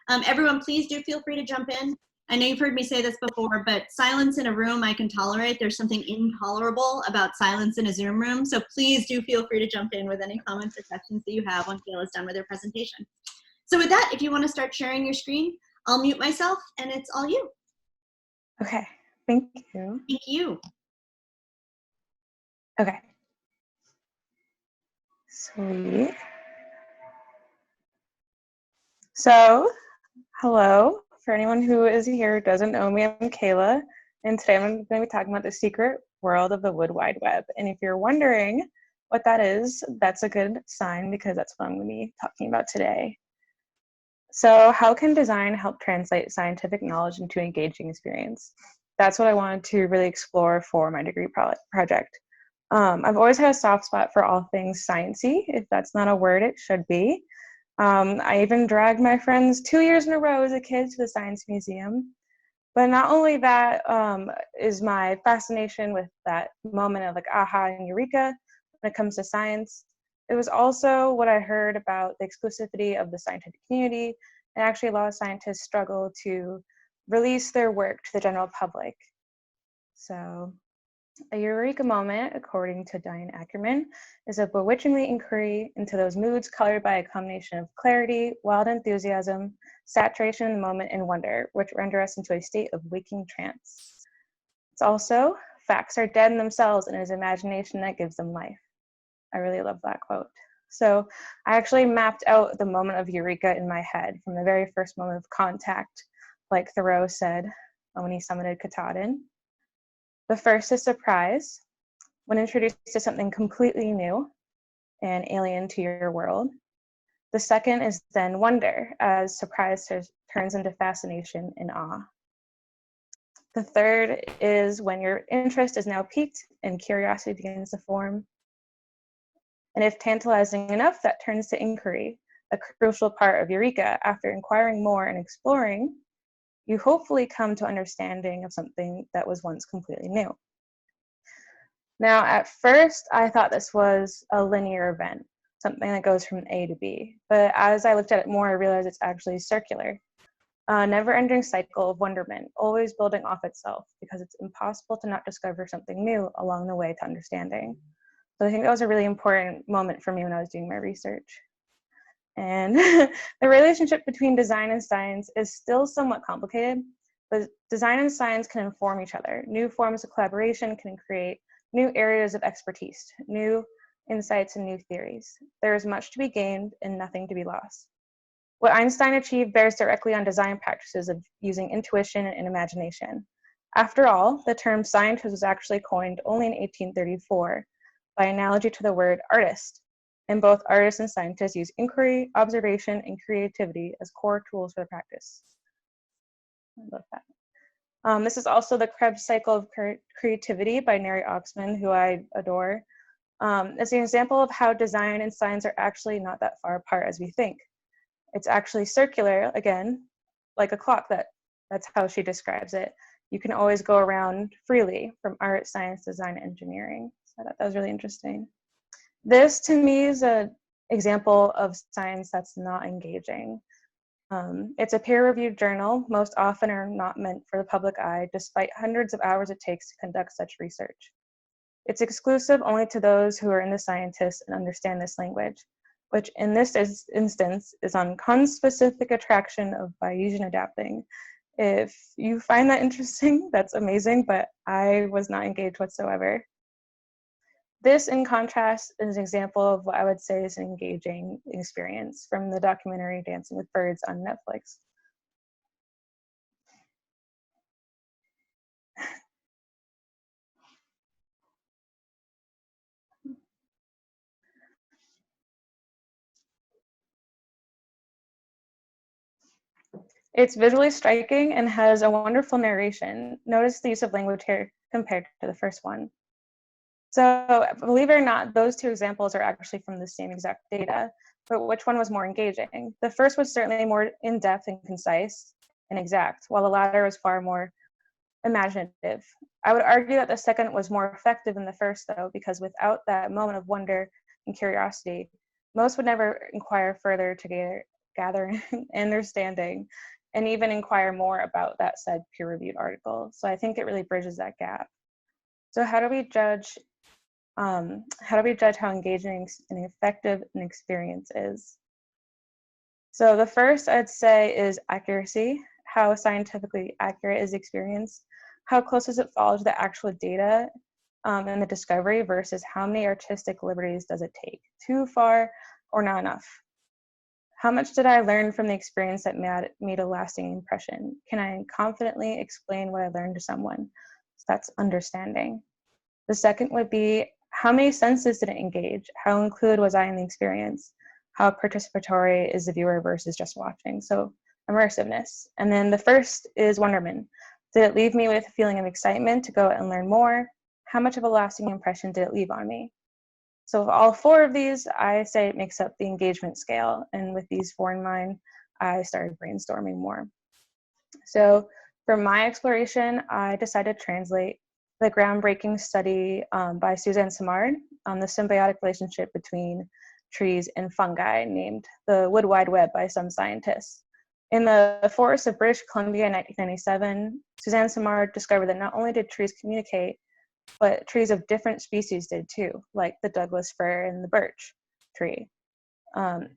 Everyone, please do feel free to jump in. I know you've heard me say this before, but silence in a room I can tolerate. There's something intolerable about silence in a Zoom room. So please do feel free to jump in with any comments or questions that you have when Kayla's done with her presentation. So with that, if you want to start sharing your screen, I'll mute myself and it's all you. Okay, thank you. Thank you. Okay. Sweet. So, hello. For anyone who is here who doesn't know me, I'm Kayla, and today I'm going to be talking about the secret world of the Wood Wide Web. And if you're wondering what that is, that's a good sign because that's what I'm going to be talking about today. So, how can design help translate scientific knowledge into engaging experience? That's what I wanted to really explore for my degree project. I've always had a soft spot for all things sciencey. If that's not a word, it should be. I even dragged my friends 2 years in a row as a kid to the Science Museum. But not only that is my fascination with that moment of like aha and eureka when it comes to science. It was also what I heard about the exclusivity of the scientific community, and actually a lot of scientists struggle to release their work to the general public. So a eureka moment, according to Diane Ackerman, is a bewitchingly inquiry into those moods colored by a combination of clarity, wild enthusiasm, saturation in the moment, and wonder, which render us into a state of waking trance. It's also, facts are dead in themselves, and it is imagination that gives them life. I really love that quote. So I actually mapped out the moment of eureka in my head from the very first moment of contact, like Thoreau said when he summited Katahdin. The first is surprise, when introduced to something completely new and alien to your world. The second is then wonder, as surprise turns into fascination and awe. The third is when your interest is now piqued and curiosity begins to form. And if tantalizing enough, that turns to inquiry, a crucial part of eureka. After inquiring more and exploring, you hopefully come to understanding of something that was once completely new. Now, at first, I thought this was a linear event, something that goes from A to B. But as I looked at it more, I realized it's actually circular. A never-ending cycle of wonderment, always building off itself, because it's impossible to not discover something new along the way to understanding. So I think that was a really important moment for me when I was doing my research. And the relationship between design and science is still somewhat complicated, but design and science can inform each other. New forms of collaboration can create new areas of expertise, new insights, and new theories. There is much to be gained and nothing to be lost. What Einstein achieved bears directly on design practices of using intuition and imagination. After all, the term scientist was actually coined only in 1834 by analogy to the word artist. And both artists and scientists use inquiry, observation, and creativity as core tools for the practice. I love that. This is also the Krebs cycle of creativity by Neri Oxman, who I adore. It's an example of how design and science are actually not that far apart as we think. It's actually circular, again, like a clock. That's how she describes it. You can always go around freely from art, science, design, engineering. So I thought that was really interesting. This, to me, is an example of science that's not engaging. It's a peer-reviewed journal. Most often are not meant for the public eye, despite hundreds of hours it takes to conduct such research. It's exclusive only to those who are in the scientists and understand this language, which in this instance is on conspecific attraction of Bayesian adapting. If you find that interesting, that's amazing, but I was not engaged whatsoever. This, in contrast, is an example of what I would say is an engaging experience from the documentary Dancing with Birds on Netflix. It's visually striking and has a wonderful narration. Notice the use of language here compared to the first one. So believe it or not, those two examples are actually from the same exact data, but which one was more engaging? The first was certainly more in-depth and concise and exact, while the latter was far more imaginative. I would argue that the second was more effective than the first, though, because without that moment of wonder and curiosity, most would never inquire further to gather understanding, and even inquire more about that said peer-reviewed article. So I think it really bridges that gap. So how do we judge how engaging and effective an experience is? So the first I'd say is accuracy. How scientifically accurate is the experience? How close does it follow to the actual data and the discovery versus how many artistic liberties does it take? Too far or not enough? How much did I learn from the experience that made a lasting impression? Can I confidently explain what I learned to someone? So that's understanding. The second would be, how many senses did it engage? How included was I in the experience? How participatory is the viewer versus just watching? So immersiveness. And then the first is wonderment. Did it leave me with a feeling of excitement to go and learn more? How much of a lasting impression did it leave on me? So of all four of these, I say it makes up the engagement scale. And with these four in mind, I started brainstorming more. So for my exploration, I decided to translate the groundbreaking study by Suzanne Simard on the symbiotic relationship between trees and fungi, named The Wood Wide Web by some scientists. In the forests of British Columbia in 1997, Suzanne Simard discovered that not only did trees communicate, but trees of different species did too, like the Douglas fir and the birch tree.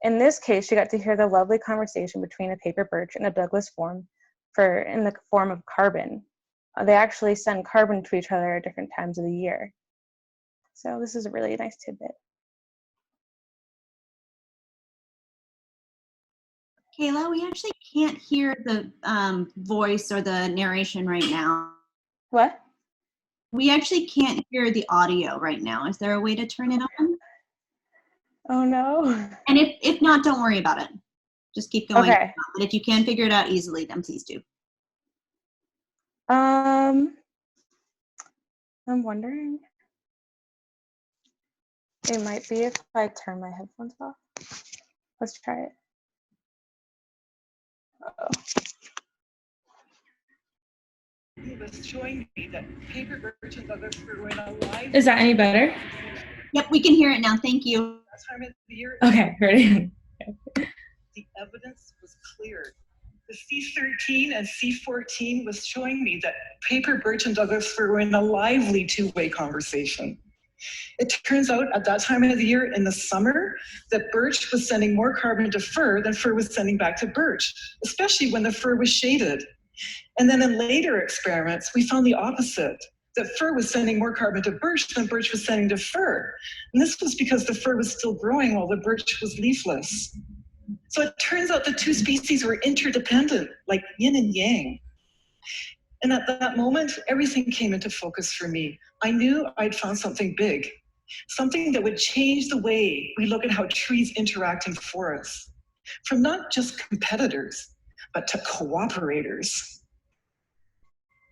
In this case, she got to hear the lovely conversation between a paper birch and a Douglas fir in the form of carbon. They actually send carbon to each other at different times of the year. So this is a really nice tidbit. Kayla, we actually can't hear the voice or the narration right now. What? We actually can't hear the audio right now. Is there a way to turn it on? Oh no. And if not, don't worry about it. Just keep going. Okay. But if you can figure it out easily, then please do. I'm wondering. It might be if I turn my headphones off. Let's try it. Uh-oh. Was showing me that paper birch and Douglas fir were in a live. Is that any better? Yep, we can hear it now. Thank you. Last time of the year, Okay, ready. the evidence was clear. The C13 and C14 was showing me that paper birch and Douglas fir were in a lively two-way conversation. It turns out at that time of the year in the summer that birch was sending more carbon to fir than fir was sending back to birch, especially when the fir was shaded. And then in later experiments, we found the opposite, that fir was sending more carbon to birch than birch was sending to fir. And this was because the fir was still growing while the birch was leafless. So it turns out the two species were interdependent, like yin and yang. And at that moment, everything came into focus for me. I knew I'd found something big, something that would change the way we look at how trees interact in forests, from not just competitors, but to cooperators.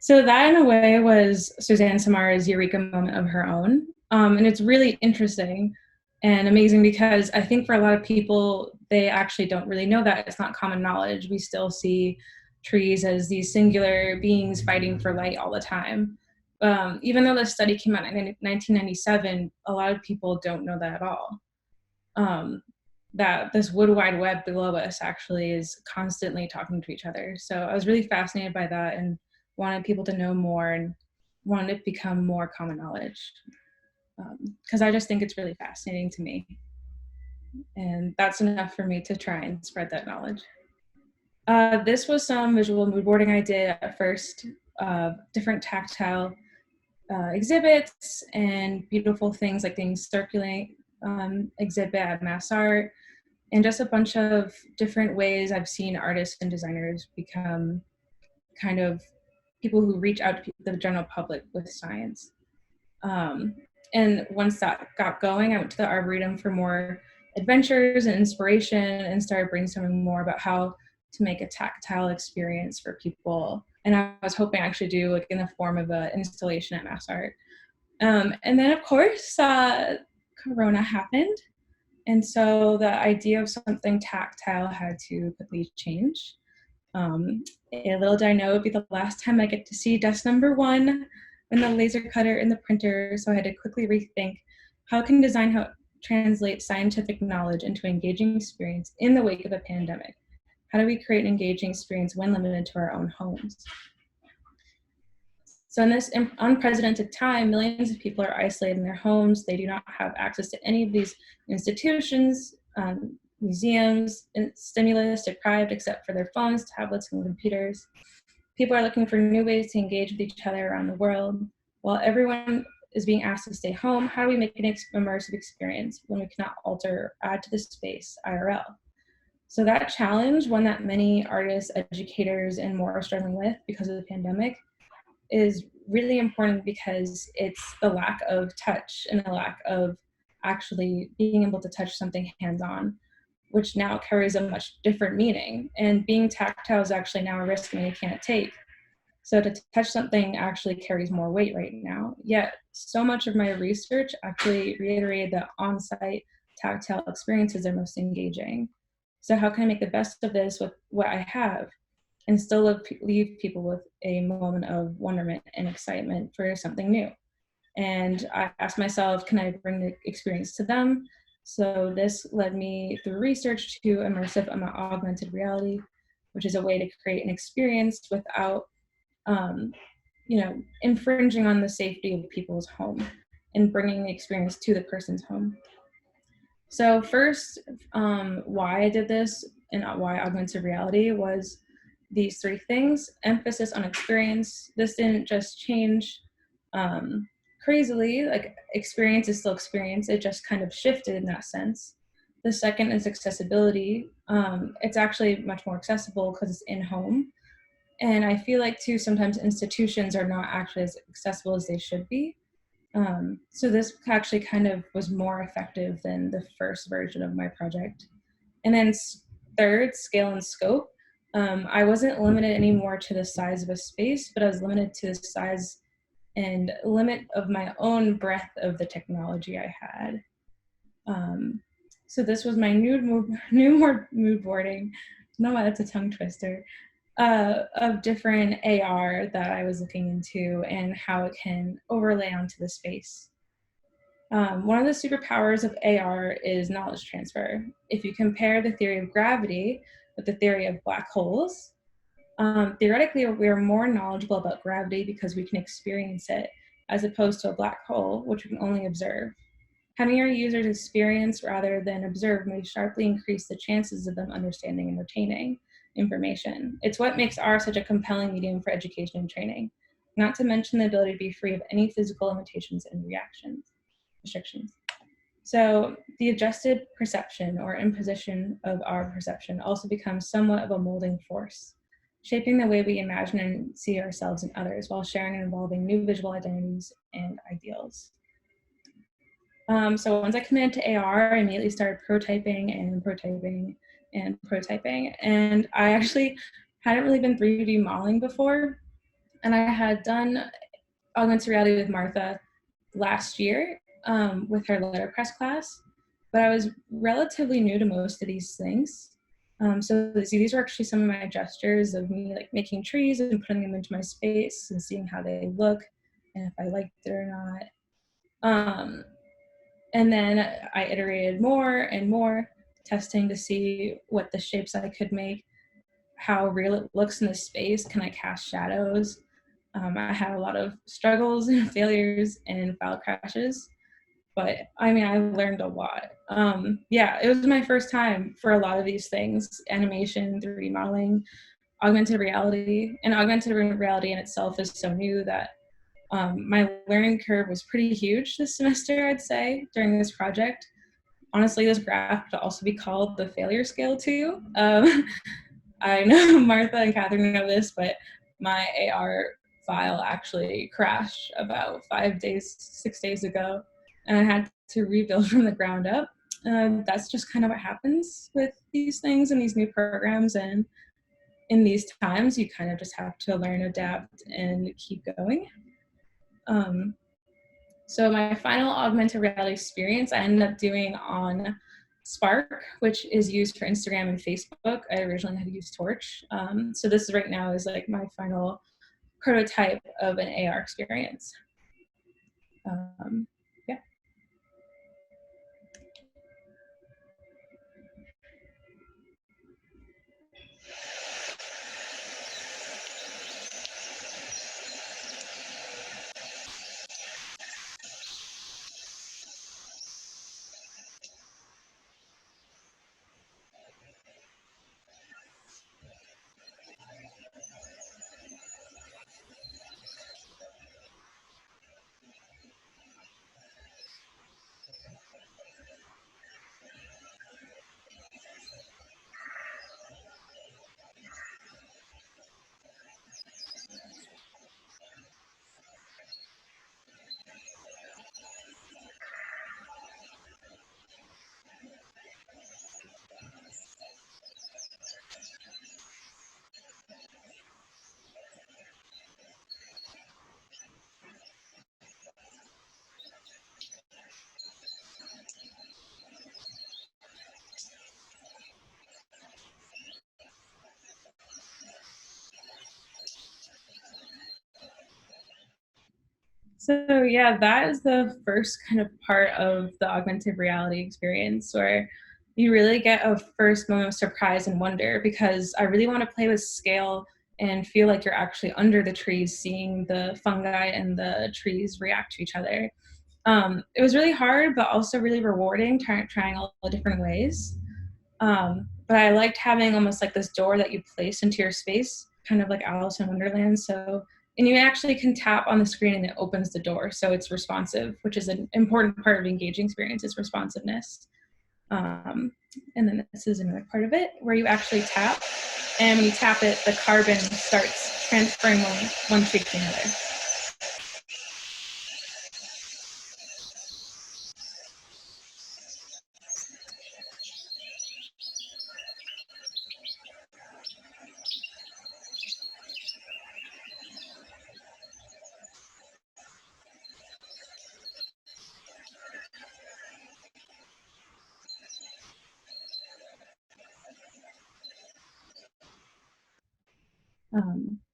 So that in a way was Suzanne Samar's eureka moment of her own. And it's really interesting and amazing because I think for a lot of people, they actually don't really know that. It's not common knowledge. We still see trees as these singular beings fighting for light all the time. Even though this study came out in 1997, a lot of people don't know that at all. That this wood wide web below us actually is constantly talking to each other. So I was really fascinated by that and wanted people to know more and wanted it to become more common knowledge. Because I just think it's really fascinating to me. And that's enough for me to try and spread that knowledge. This was some visual mood boarding I did at first, different tactile exhibits and beautiful things like things circulating exhibit at Mass Art, and just a bunch of different ways I've seen artists and designers become kind of people who reach out to the general public with science. And once that got going, I went to the Arboretum for more adventures and inspiration and started brainstorming more about how to make a tactile experience for people. And I was hoping I actually do like in the form of an installation at Mass Art. And then of course, Corona happened. And so the idea of something tactile had to quickly change. A little did I know it would be the last time I get to see desk number 1 in the laser cutter and the printer, so I had to quickly rethink how can design translate scientific knowledge into an engaging experience in the wake of a pandemic? How do we create an engaging experience when limited to our own homes? So in this unprecedented time, millions of people are isolated in their homes. They do not have access to any of these institutions, museums, and stimulus deprived except for their phones, tablets, and computers. People are looking for new ways to engage with each other around the world. While everyone is being asked to stay home, how do we make an immersive experience when we cannot alter or add to the space IRL? So that challenge, one that many artists, educators, and more are struggling with because of the pandemic, is really important because it's the lack of touch and the lack of actually being able to touch something hands-on, which now carries a much different meaning. And being tactile is actually now a risk many can't take. So to touch something actually carries more weight right now. Yet so much of my research actually reiterated that on-site tactile experiences are most engaging. So how can I make the best of this with what I have and still leave people with a moment of wonderment and excitement for something new? And I asked myself, can I bring the experience to them? So this led me through research to immersive augmented reality, which is a way to create an experience without infringing on the safety of people's home and bringing the experience to the person's home. So first, why I did this and why augmented reality was these three things: emphasis on experience. This didn't just change crazily, like experience is still experience, it just kind of shifted in that sense. The second is accessibility. It's actually much more accessible because it's in home. And I feel like too, sometimes institutions are not actually as accessible as they should be. So this actually kind of was more effective than the first version of my project. And then third, scale and scope. I wasn't limited anymore to the size of a space, but I was limited to the size and limit of my own breadth of the technology I had. So this was my mood boarding. No, that's a tongue twister. Of different AR that I was looking into and how it can overlay onto the space. One of the superpowers of AR is knowledge transfer. If you compare the theory of gravity with the theory of black holes, theoretically we are more knowledgeable about gravity because we can experience it, as opposed to a black hole, which we can only observe. Having our users experience rather than observe may sharply increase the chances of them understanding and retaining information. It's what makes R such a compelling medium for education and training, not to mention the ability to be free of any physical limitations and restrictions. So the adjusted perception or imposition of our perception also becomes somewhat of a molding force, shaping the way we imagine and see ourselves and others while sharing and evolving new visual identities and ideals. So once I committed to AR, I immediately started prototyping. And I actually hadn't really been 3D modeling before. And I had done augmented reality with Martha last year with her letterpress class, but I was relatively new to most of these things. So these were actually some of my gestures of me like making trees and putting them into my space and seeing how they look and if I liked it or not. And then I iterated more and more, testing to see what the shapes I could make, how real it looks in the space, can I cast shadows? I had a lot of struggles and failures and file crashes, but I mean, I learned a lot. Yeah, it was my first time for a lot of these things: animation, 3D modeling, augmented reality. And augmented reality in itself is so new that my learning curve was pretty huge this semester, I'd say, during this project. Honestly, this graph could also be called the failure scale too. I know Martha and Catherine know this, but my AR file actually crashed about 6 days ago, and I had to rebuild from the ground up. That's just kind of what happens with these things and these new programs, and in these times, you kind of just have to learn, adapt, and keep going. So my final augmented reality experience I ended up doing on Spark, which is used for Instagram and Facebook. I originally had used Torch. So this right now is like my final prototype of an AR experience. Yeah. So yeah, that is the first kind of part of the augmented reality experience where you really get a first moment of surprise and wonder, because I really want to play with scale and feel like you're actually under the trees seeing the fungi and the trees react to each other. It was really hard, but also really rewarding, trying all the different ways. But I liked having almost like this door that you place into your space, kind of like Alice in Wonderland. So, and you actually can tap on the screen and it opens the door. So it's responsive, which is an important part of engaging experience, is responsiveness. Um, and then this is another part of it where you actually tap. And when you tap it, the carbon starts transferring one tree to another.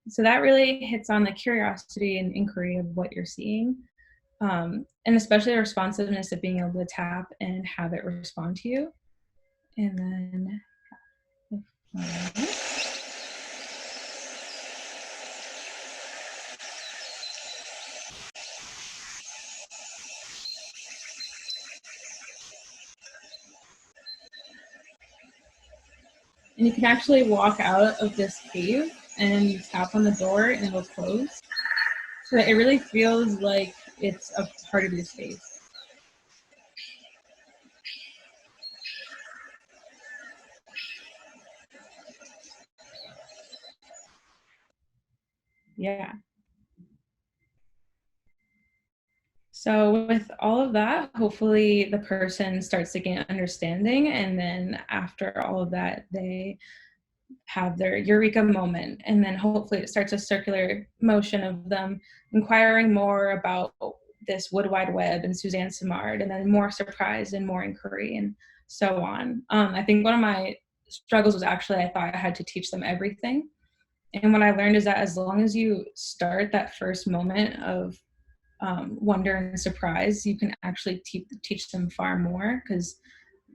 So that really hits on the curiosity and inquiry of what you're seeing, and especially the responsiveness of being able to tap and have it respond to you. And then, and you can actually walk out of this cave and you tap on the door and it'll close. So it really feels like it's a part of your space. Yeah. So with all of that, hopefully the person starts to gain understanding, and then after all of that, they have their eureka moment, and then hopefully it starts a circular motion of them inquiring more about this wood wide web and Suzanne Simard, and then more surprise and more inquiry and so on. I think one of my struggles was actually I thought I had to teach them everything, and what I learned is that as long as you start that first moment of wonder and surprise, you can actually teach them far more, because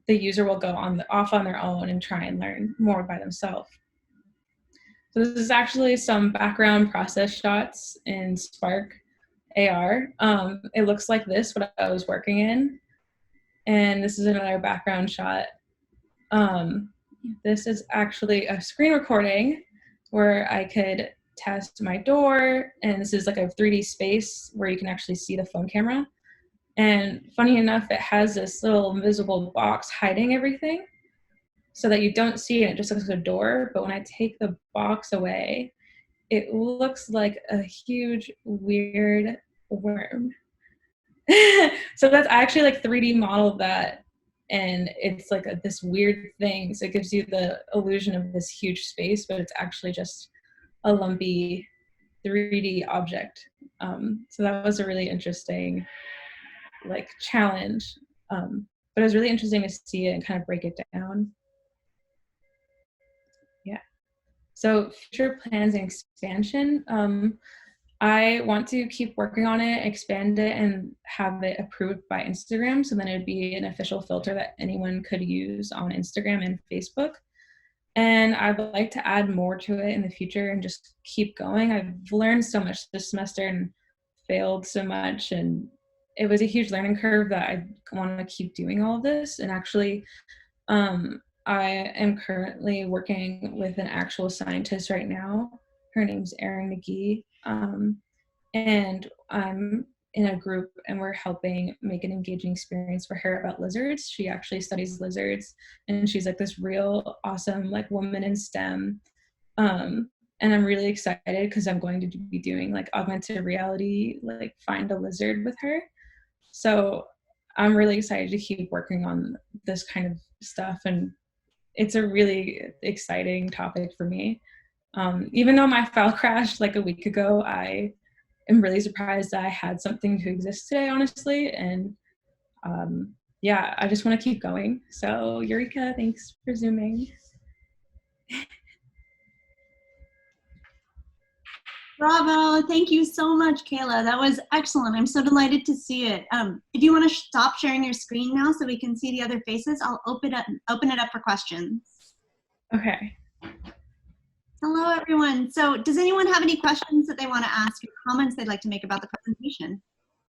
the user will go off on their own and try and learn more by themselves. So this is actually some background process shots in Spark AR. It looks like this, what I was working in. And this is another background shot. This is actually a screen recording where I could test my door. And this is like a 3D space where you can actually see the phone camera. And funny enough, it has this little invisible box hiding everything so that you don't see it. It just looks like a door. But when I take the box away, it looks like a huge, weird worm. So that's I actually like 3D modeled that, and it's like this weird thing. So it gives you the illusion of this huge space, but it's actually just a lumpy 3D object. So that was a really interesting like challenge. But it was really interesting to see it and kind of break it down. Yeah. So future plans and expansion. I want to keep working on it, expand it, and have it approved by Instagram. So then it'd be an official filter that anyone could use on Instagram and Facebook. And I'd like to add more to it in the future and just keep going. I've learned so much this semester and failed so much. And it was a huge learning curve that I want to keep doing all of this. And actually, I am currently working with an actual scientist right now. Her name's Erin McGee. And I'm in a group and we're helping make an engaging experience for her about lizards. She actually studies lizards and she's like this real awesome like woman in STEM. And I'm really excited because I'm going to be doing like augmented reality, like find a lizard with her. So I'm really excited to keep working on this kind of stuff, and it's a really exciting topic for me. Even though my file crashed like a week ago, I am really surprised that I had something to exist today, honestly. And yeah, I just want to keep going. So Eureka, thanks for Zooming. Bravo. Thank you so much, Kayla. That was excellent. I'm so delighted to see it. If you want to stop sharing your screen now so we can see the other faces, I'll open it up for questions. Okay. Hello, everyone. So does anyone have any questions that they want to ask or comments they'd like to make about the presentation?